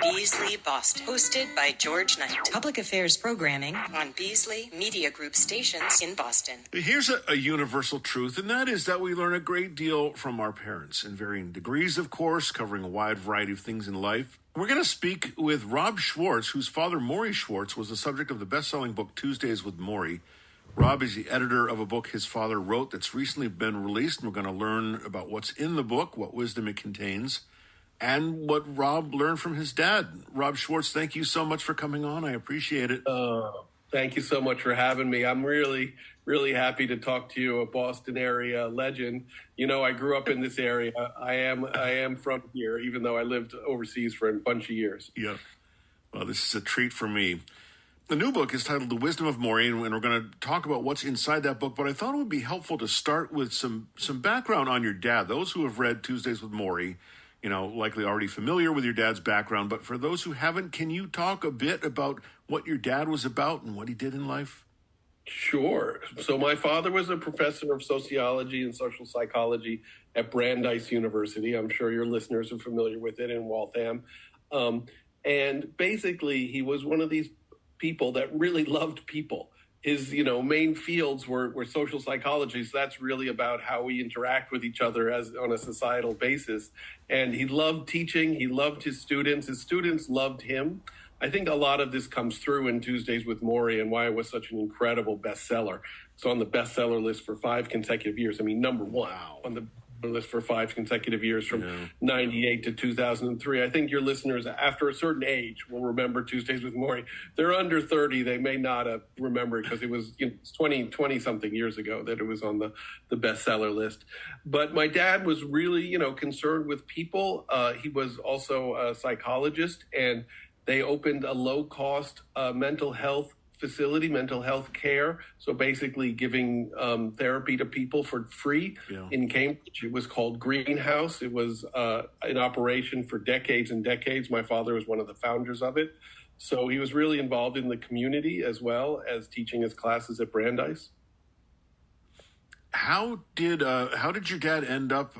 Beasley Boston, hosted by George Knight. Public affairs programming on Beasley Media Group stations in Boston. Here's a universal truth, and that is that we learn a great deal from our parents, in varying degrees, of course, covering a wide variety of things in life. We're going to speak with Rob Schwartz, whose father, Morrie Schwartz, was the subject of the best-selling book Tuesdays with Morrie. Rob is the editor of a book his father wrote that's recently been released, and we're going to learn about what's in the book, what wisdom it contains, and what Rob learned from his dad. Rob Schwartz, thank you so much for coming on. I appreciate it. Thank you so much for having me. I'm really, really happy to talk to you, a Boston area legend. You know, I grew up in this area. I am from here, even though I lived overseas for a bunch of years. Yeah. Well, this is a treat for me. The new book is titled The Wisdom of Morrie, and we're going to talk about what's inside that book. But I thought it would be helpful to start with some background on your dad. Those who have read Tuesdays with Morrie, you know, likely already familiar with your dad's background. But for those who haven't, can you talk a bit about what your dad was about and what he did in life? Sure. So my father was a professor of sociology and social psychology at Brandeis University. I'm sure your listeners are familiar with it in Waltham. And basically, he was one of these people that really loved people. His, main fields were social psychology. So that's really about how we interact with each other as on a societal basis. And he loved teaching. He loved his students. His students loved him. I think a lot of this comes through in Tuesdays with Morrie and why it was such an incredible bestseller. It's on the bestseller list for 5 consecutive years. I mean, number one on the list for 5 consecutive years from 98 to 2003. I think your listeners, after a certain age, will remember Tuesdays with Morrie. They're under 30. They may not remember it because it was 20-something years ago that it was on the bestseller list. But my dad was really, concerned with people. He was also a psychologist, and they opened a low-cost mental health facility, mental health care. So basically giving therapy to people for free in Cambridge. It was called Greenhouse. It was in operation for decades and decades. My father was one of the founders of it. So he was really involved in the community as well as teaching his classes at Brandeis. How did your dad end up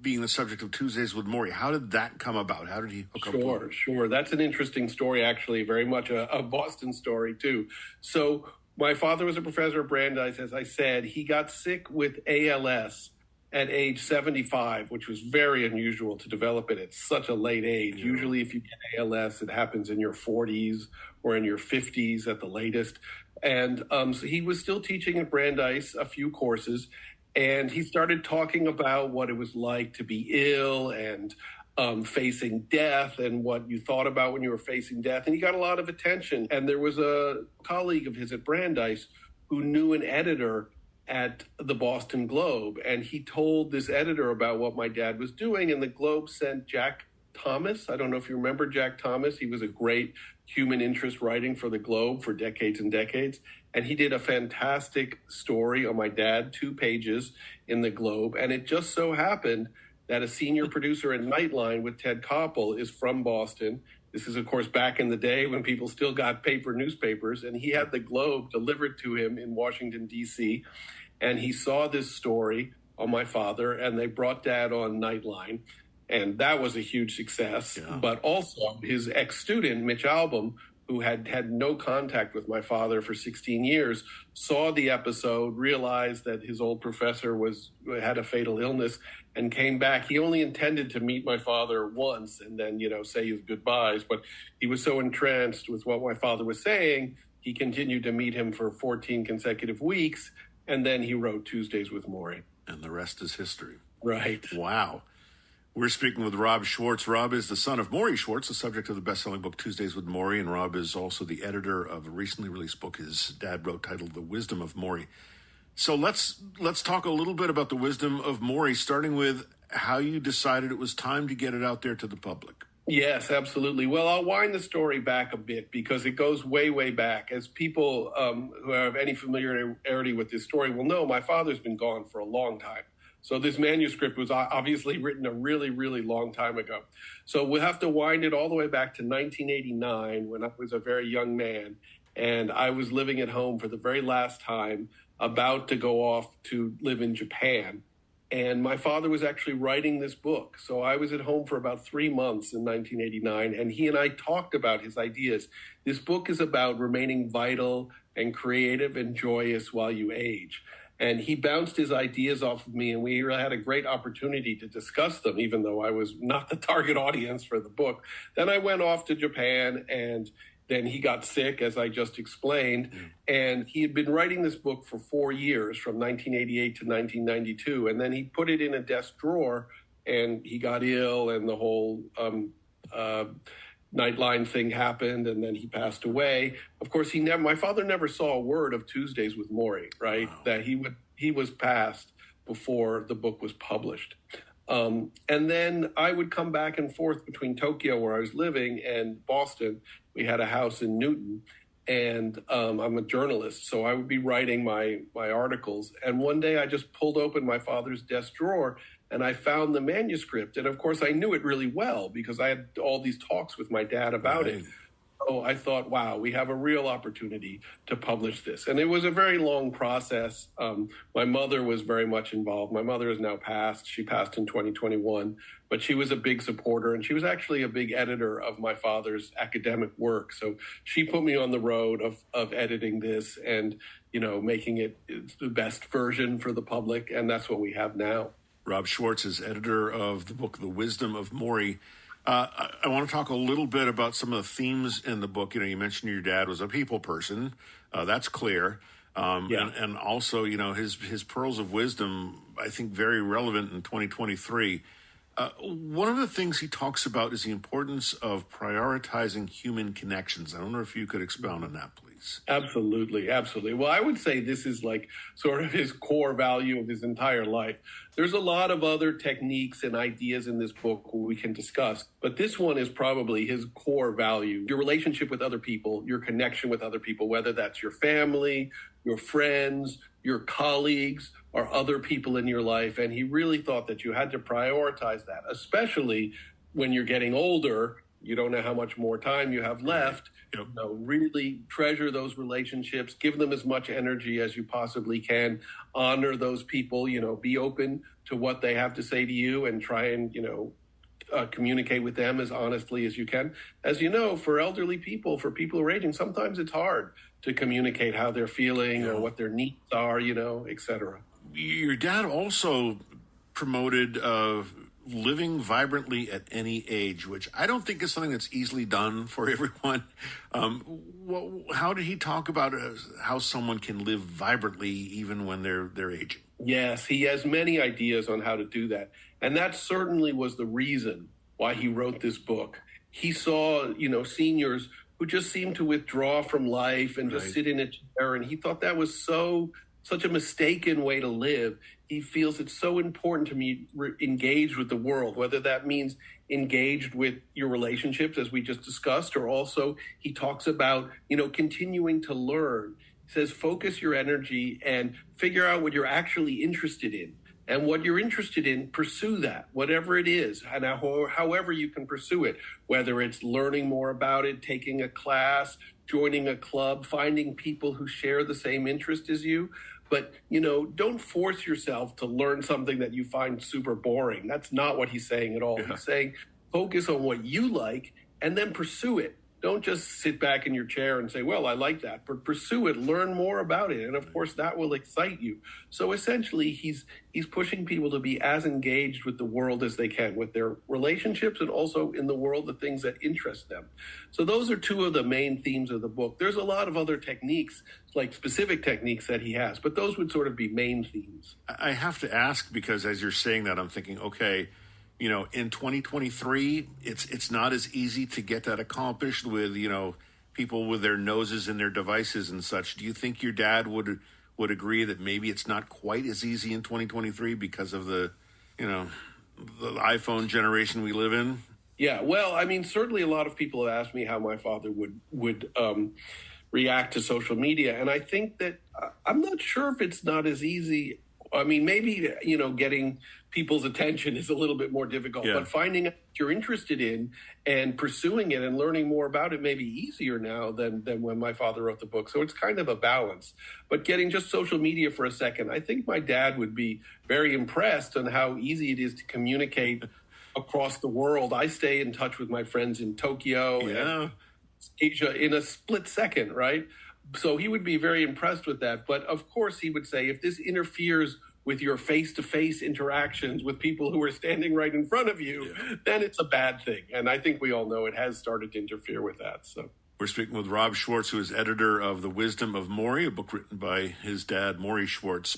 being the subject of Tuesdays with Morrie? How did that come about? How did he hook up? Sure. That's an interesting story, actually, very much a Boston story, too. So my father was a professor at Brandeis, as I said. He got sick with ALS at age 75, which was very unusual to develop it at such a late age. Yeah. Usually if you get ALS, it happens in your 40s or in your 50s at the latest. And so he was still teaching at Brandeis a few courses, and he started talking about what it was like to be ill and facing death and what you thought about when you were facing death. And he got a lot of attention. And there was a colleague of his at Brandeis who knew an editor at the Boston Globe. And he told this editor about what my dad was doing. And the Globe sent Jack Thomas. I don't know if you remember Jack Thomas. He was a great human interest writing for the Globe for decades and decades. And he did a fantastic story on my dad, 2 pages in the Globe. And it just so happened that a senior producer at Nightline with Ted Koppel is from Boston. This is, of course, back in the day when people still got paper newspapers. And he had the Globe delivered to him in Washington, D.C. And he saw this story on my father, and they brought Dad on Nightline. And that was a huge success. Yeah. But also his ex-student, Mitch Albom, who had no contact with my father for 16 years, saw the episode, realized that his old professor had a fatal illness, and came back. He only intended to meet my father once and then, say his goodbyes. But he was so entranced with what my father was saying, he continued to meet him for 14 consecutive weeks. And then he wrote Tuesdays with Morrie. And the rest is history. Right. Wow. We're speaking with Rob Schwartz. Rob is the son of Morrie Schwartz, the subject of the best-selling book Tuesdays with Morrie, and Rob is also the editor of a recently released book his dad wrote titled The Wisdom of Morrie. So let's talk a little bit about The Wisdom of Morrie, starting with how you decided it was time to get it out there to the public. Yes, absolutely. Well, I'll wind the story back a bit because it goes way, way back. As people who have any familiarity with this story will know, my father's been gone for a long time. So this manuscript was obviously written a really, really long time ago. So we'll have to wind it all the way back to 1989 when I was a very young man. And I was living at home for the very last time, about to go off to live in Japan. And my father was actually writing this book. So I was at home for about 3 months in 1989, and he and I talked about his ideas. This book is about remaining vital and creative and joyous while you age. And he bounced his ideas off of me, and we had a great opportunity to discuss them, even though I was not the target audience for the book. Then I went off to Japan, and then he got sick, as I just explained, and he had been writing this book for 4 years, from 1988 to 1992, and then he put it in a desk drawer, and he got ill, and the whole Nightline thing happened, and then he passed away. Of course, my father never saw a word of Tuesdays with Morrie, right? Wow. That he was passed before the book was published. And then I would come back and forth between Tokyo, where I was living, and Boston. We had a house in Newton, and I'm a journalist, so I would be writing my articles. And one day I just pulled open my father's desk drawer, and I found the manuscript. And of course, I knew it really well because I had all these talks with my dad about it. So I thought, wow, we have a real opportunity to publish this. And it was a very long process. My mother was very much involved. My mother is now passed. She passed in 2021, but she was a big supporter, and she was actually a big editor of my father's academic work. So she put me on the road of editing this and, making it the best version for the public. And that's what we have now. Rob Schwartz is editor of the book, The Wisdom of Morrie. I want to talk a little bit about some of the themes in the book. You mentioned your dad was a people person. That's clear. And also, his pearls of wisdom, I think, very relevant in 2023. One of the things he talks about is the importance of prioritizing human connections. I don't know if you could expound on that, please. Absolutely. Well, I would say this is like sort of his core value of his entire life. There's a lot of other techniques and ideas in this book we can discuss, but this one is probably his core value. Your relationship with other people, your connection with other people, whether that's your family, your friends, your colleagues, or other people in your life. And he really thought that you had to prioritize that, especially when you're getting older. You don't know how much more time you have left. Really treasure those relationships, give them as much energy as you possibly can, honor those people, be open to what they have to say to you, and try and, communicate with them as honestly as you can. As you know, for elderly people, for people who are aging, sometimes it's hard to communicate how they're feeling or what their needs are, et cetera. Your dad also promoted living vibrantly at any age, which I don't think is something that's easily done for everyone. How did he talk about how someone can live vibrantly even when they're aging? Yes, he has many ideas on how to do that. And that certainly was the reason why he wrote this book. He saw, seniors who just seemed to withdraw from life and just sit in a chair. And he thought that was such a mistaken way to live. He feels it's so important to be engaged with the world, whether that means engaged with your relationships, as we just discussed, or also he talks about, continuing to learn. He says, focus your energy and figure out what you're actually interested in. And what you're interested in, pursue that, whatever it is, and however you can pursue it, whether it's learning more about it, taking a class, joining a club, finding people who share the same interest as you. But, don't force yourself to learn something that you find super boring. That's not what he's saying at all. Yeah. He's saying focus on what you like and then pursue it. Don't just sit back in your chair and say, well, I like that, but pursue it, learn more about it. And of course, that will excite you. So essentially, he's pushing people to be as engaged with the world as they can, with their relationships and also in the world, the things that interest them. So those are two of the main themes of the book. There's a lot of other techniques, like specific techniques that he has, but those would sort of be main themes. I have to ask, because as you're saying that, I'm thinking, okay, in 2023, it's not as easy to get that accomplished with, people with their noses in their devices and such. Do you think your dad would agree that maybe it's not quite as easy in 2023 because of the iPhone generation we live in? Yeah, well, certainly a lot of people have asked me how my father would react to social media. And I think that I'm not sure if it's not as easy I mean, maybe, getting people's attention is a little bit more difficult, but finding out what you're interested in and pursuing it and learning more about it may be easier now than when my father wrote the book. So it's kind of a balance. But getting just social media for a second, I think my dad would be very impressed on how easy it is to communicate across the world. I stay in touch with my friends in Tokyo and Asia in a split second, right? So he would be very impressed with that. But of course, he would say, if this interferes with your face-to-face interactions with people who are standing right in front of you, then it's a bad thing. And I think we all know it has started to interfere with that. So we're speaking with Rob Schwartz, who is editor of The Wisdom of Morrie, a book written by his dad, Morrie Schwartz.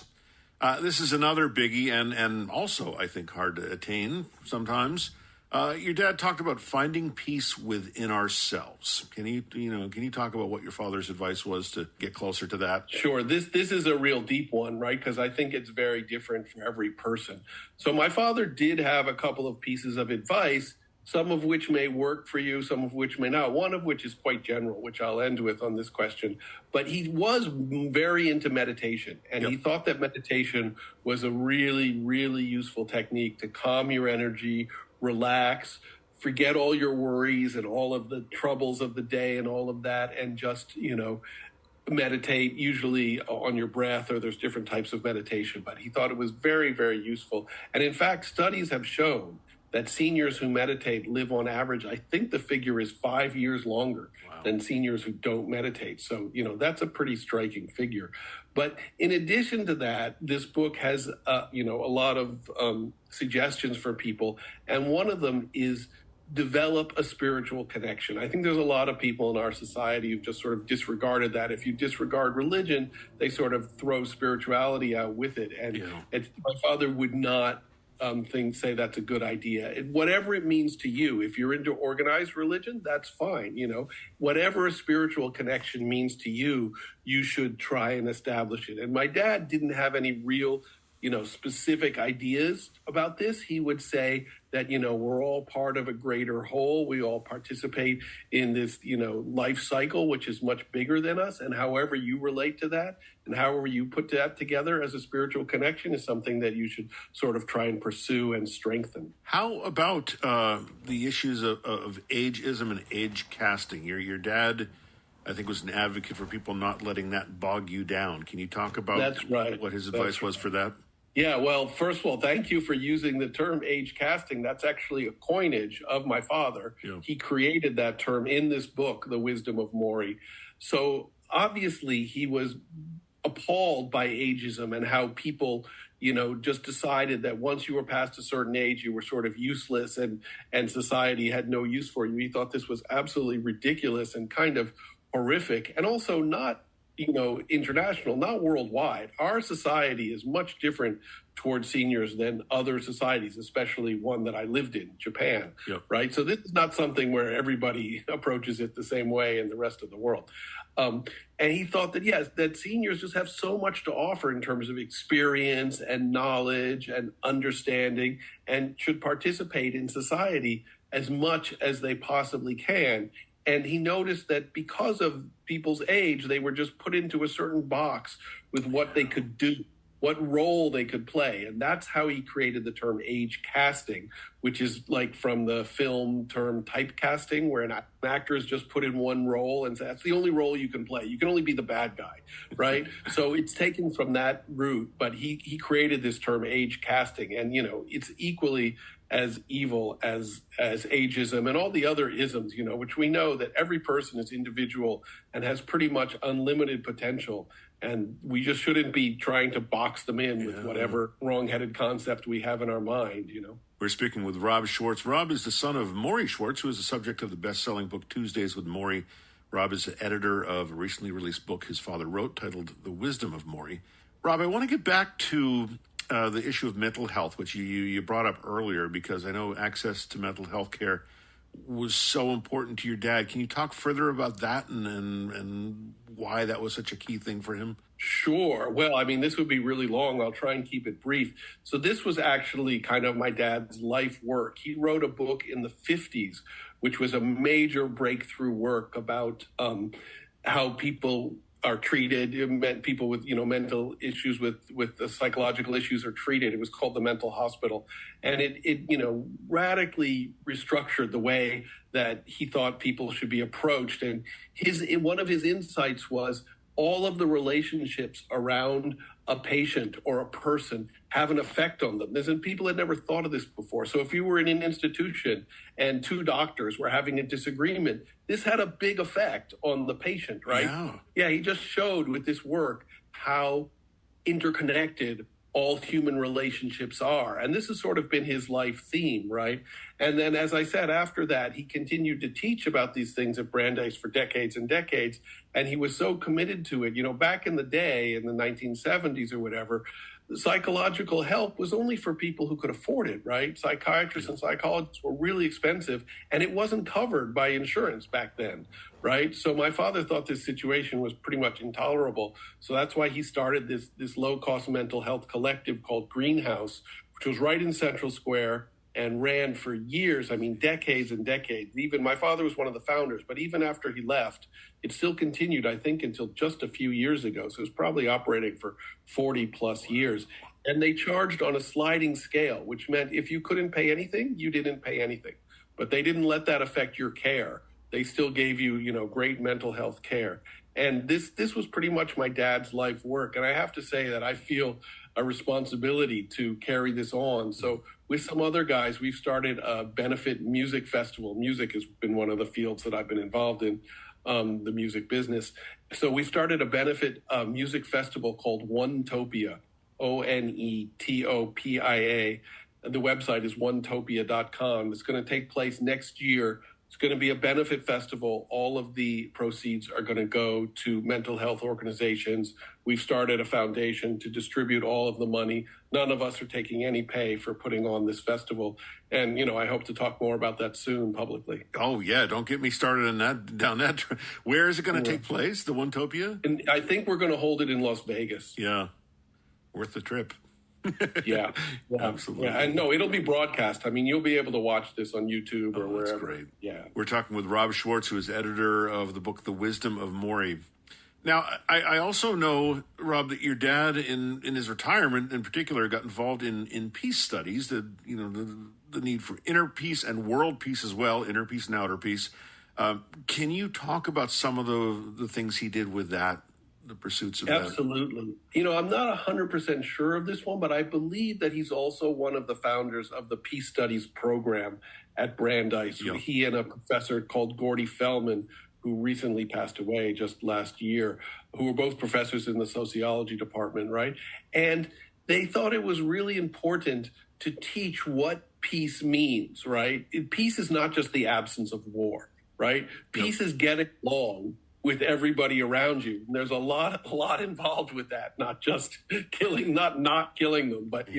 This is another biggie and also, I think, hard to attain sometimes. Your dad talked about finding peace within ourselves. Can you talk about what your father's advice was to get closer to that? Sure. This is a real deep one, right? Because I think it's very different for every person. So my father did have a couple of pieces of advice, some of which may work for you, some of which may not, one of which is quite general, which I'll end with on this question. But he was very into meditation, and he thought that meditation was a really, really useful technique to calm your energy, relax, forget all your worries and all of the troubles of the day and all of that, and just, meditate, usually on your breath, or there's different types of meditation. But he thought it was very, very useful. And in fact, studies have shown that seniors who meditate live on average, I think the figure is 5 years longer than seniors who don't meditate. So, that's a pretty striking figure. But in addition to that, this book has, a lot of suggestions for people. And one of them is develop a spiritual connection. I think there's a lot of people in our society who've just sort of disregarded that. If you disregard religion, they sort of throw spirituality out with it. And my father would not say that's a good idea. Whatever it means to you, if you're into organized religion, that's fine. Whatever a spiritual connection means to you, you should try and establish it. And my dad didn't have any real, specific ideas about this. He would say that, we're all part of a greater whole. We all participate in this, life cycle, which is much bigger than us. And however you relate to that and however you put that together as a spiritual connection is something that you should sort of try and pursue and strengthen. How about the issues of ageism and age casting? Your dad, I think, was an advocate for people not letting that bog you down. Can you talk about what his advice was for that? Yeah, well, first of all, thank you for using the term age casting. That's actually a coinage of my father. Yeah. He created that term in this book, The Wisdom of Morrie. So obviously he was appalled by ageism and how people, just decided that once you were past a certain age, you were sort of useless and society had no use for you. He thought this was absolutely ridiculous and kind of horrific, and also not international, not worldwide. Our society is much different towards seniors than other societies, especially one that I lived in, Japan, right? So this is not something where everybody approaches it the same way in the rest of the world. And he thought that seniors just have so much to offer in terms of experience and knowledge and understanding, and should participate in society as much as they possibly can. And he noticed that because of people's age, they were just put into a certain box with what they could do, what role they could play. And that's how he created the term age casting, which is like from the film term typecasting, where an actor is just put in one role and that's the only role you can play. You can only be the bad guy, right? So it's taken from that root, but he created this term age casting. And, it's equally as evil as ageism and all the other isms, which we know that every person is individual and has pretty much unlimited potential. And we just shouldn't be trying to box them in with whatever wrong-headed concept we have in our mind, We're speaking with Rob Schwartz. Rob is the son of Morrie Schwartz, who is the subject of the best-selling book Tuesdays with Morrie. Rob is the editor of a recently released book his father wrote titled The Wisdom of Morrie. Rob, I want to get back to the issue of mental health, which you brought up earlier, because I know access to mental health care was so important to your dad. Can you talk further about that and why that was such a key thing for him? Sure. Well, this would be really long. I'll try and keep it brief. So this was actually kind of my dad's life work. He wrote a book in the 50s, which was a major breakthrough work about how people are treated. It meant people with, mental issues with the psychological issues are treated. It was called the mental hospital. And it radically restructured the way that he thought people should be approached. And one of his insights was all of the relationships around a patient or a person have an effect on them. There's people had never thought of this before. So if you were in an institution and two doctors were having a disagreement, this had a big effect on the patient, right? Yeah, he just showed with this work how interconnected all human relationships are. And this has sort of been his life theme, right? And then, as I said, after that, he continued to teach about these things at Brandeis for decades and decades. And he was so committed to it. Back in the day, in the 1970s or whatever, psychological help was only for people who could afford it, right? Psychiatrists and psychologists were really expensive, and it wasn't covered by insurance back then, right? So my father thought this situation was pretty much intolerable. So that's why he started this low-cost mental health collective called Greenhouse, which was right in Central Square and ran for years, decades and decades. Even my father was one of the founders, but even after he left, it still continued, I think, until just a few years ago. So it was probably operating for 40 plus years. And they charged on a sliding scale, which meant if you couldn't pay anything, you didn't pay anything. But they didn't let that affect your care. They still gave you, great mental health care. And this was pretty much my dad's life work. And I have to say that I feel a responsibility to carry this on. So with some other guys, we've started a benefit music festival. Music has been one of the fields that I've been involved in, the music business. So we started a benefit music festival called Onetopia, Onetopia. The website is onetopia.com. It's going to take place next year. It's going to be a benefit festival. All of the proceeds are going to go to mental health organizations. We've started a foundation to distribute all of the money. None of us are taking any pay for putting on this festival. And, I hope to talk more about that soon publicly. Oh, yeah. Don't get me started on down that. Where is it going to take place, the Onetopia? And I think we're going to hold it in Las Vegas. Yeah. Worth the trip. Yeah, absolutely. Yeah. And no, it'll be broadcast. You'll be able to watch this on YouTube or wherever. That's great. Yeah. We're talking with Rob Schwartz, who is editor of the book, The Wisdom of Morrie. Now, I also know, Rob, that your dad, in his retirement in particular, got involved in peace studies, the need for inner peace and world peace as well, inner peace and outer peace. Can you talk about some of the things he did with that? The pursuits of Absolutely. I'm not 100% sure of this one, but I believe that he's also one of the founders of the Peace Studies program at Brandeis. Yep. He and a professor called Goody Feldman, who recently passed away just last year, who were both professors in the sociology department, right? And they thought it was really important to teach what peace means, right? Peace is not just the absence of war, right? Peace is getting along with everybody around you. And there's a lot involved with that, not just killing, not killing them, but,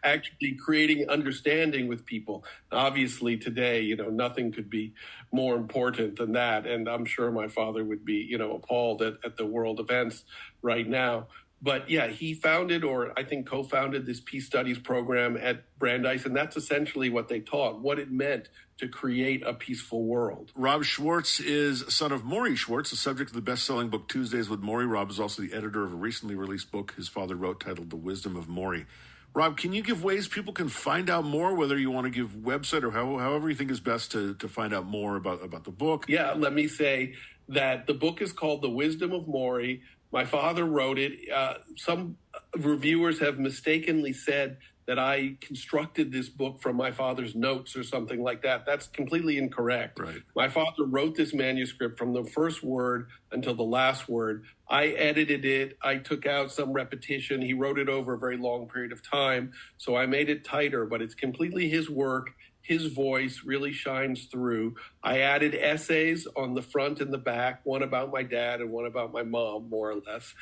actually creating understanding with people. Obviously today, nothing could be more important than that. And I'm sure my father would be, appalled at the world events right now. But yeah, he founded, or I think co-founded, this Peace Studies program at Brandeis, and that's essentially what they taught, what it meant to create a peaceful world. Rob Schwartz is son of Morrie Schwartz, the subject of the best-selling book Tuesdays with Morrie. Rob is also the editor of a recently released book his father wrote titled The Wisdom of Morrie. Rob, can you give ways people can find out more, whether you want to give website or however you think is best to find out more about the book? Yeah, let me say that the book is called The Wisdom of Morrie. My father wrote it. Some reviewers have mistakenly said that I constructed this book from my father's notes or something like that. That's completely incorrect. Right. My father wrote this manuscript from the first word until the last word. I edited it. I took out some repetition. He wrote it over a very long period of time. So I made it tighter, but it's completely his work. His voice really shines through. I added essays on the front and the back, one about my dad and one about my mom, more or less.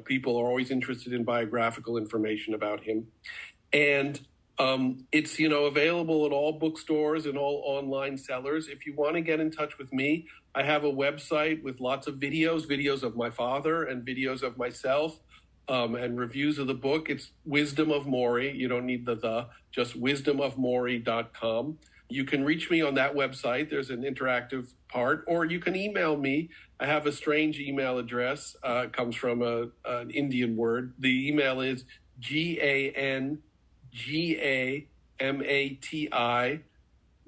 People are always interested in biographical information about him. And it's, available at all bookstores and all online sellers. If you want to get in touch with me, I have a website with lots of videos of my father and videos of myself. And reviews of the book. It's Wisdom of Morrie. You don't need the, just wisdomofmorrie.com. You can reach me on that website. There's an interactive part, or you can email me. I have a strange email address. It comes from an Indian word. The email is GANGAMATI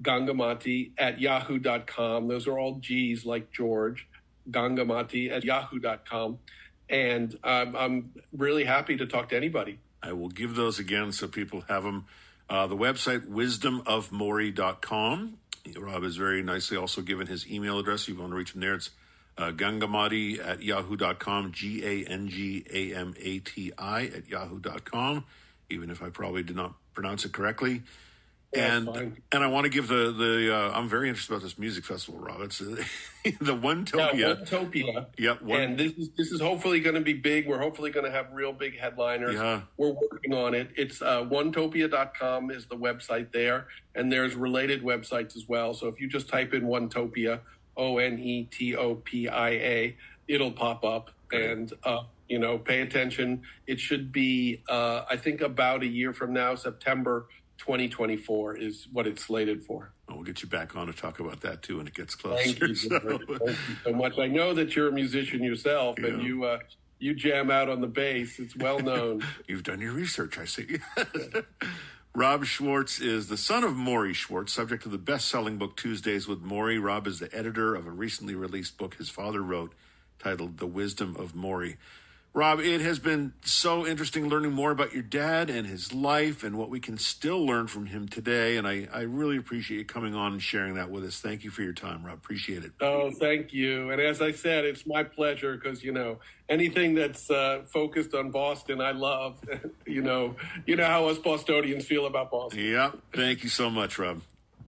Gangamati @yahoo.com. Those are all G's like George. Gangamati @yahoo.com. And I'm really happy to talk to anybody. I will give those again so people have them. The website, wisdomofmorrie.com. Rob has very nicely also given his email address. If you want to reach him there, it's gangamati @yahoo.com, GANGAMATI @yahoo.com, even if I probably did not pronounce it correctly. And I want to give I'm very interested about this music festival, Rob. It's the Onetopia. Yeah, Onetopia. Yep. And this is hopefully going to be big. We're hopefully going to have real big headliners. Yeah. We're working on it. It's onetopia.com is the website there, and there's related websites as well. So if you just type in Onetopia, ONETOPIA, it'll pop up. And pay attention. It should be I think about a year from now, September 2024 is what it's slated for. Well, we'll get you back on to talk about that too when it gets closer. Thank you so much. I know that you're a musician yourself, and you jam out on the bass. It's well known. You've done your research, I see. Rob Schwartz is the son of Morrie Schwartz, subject of the best-selling book Tuesdays with Morrie. Rob is the editor of a recently released book his father wrote titled The Wisdom of Morrie. Rob, it has been so interesting learning more about your dad and his life and what we can still learn from him today. And I really appreciate you coming on and sharing that with us. Thank you for your time, Rob. Appreciate it. Oh, thank you. And as I said, it's my pleasure because, anything that's focused on Boston, I love. You know how us Bostonians feel about Boston. Yeah. Thank you so much, Rob.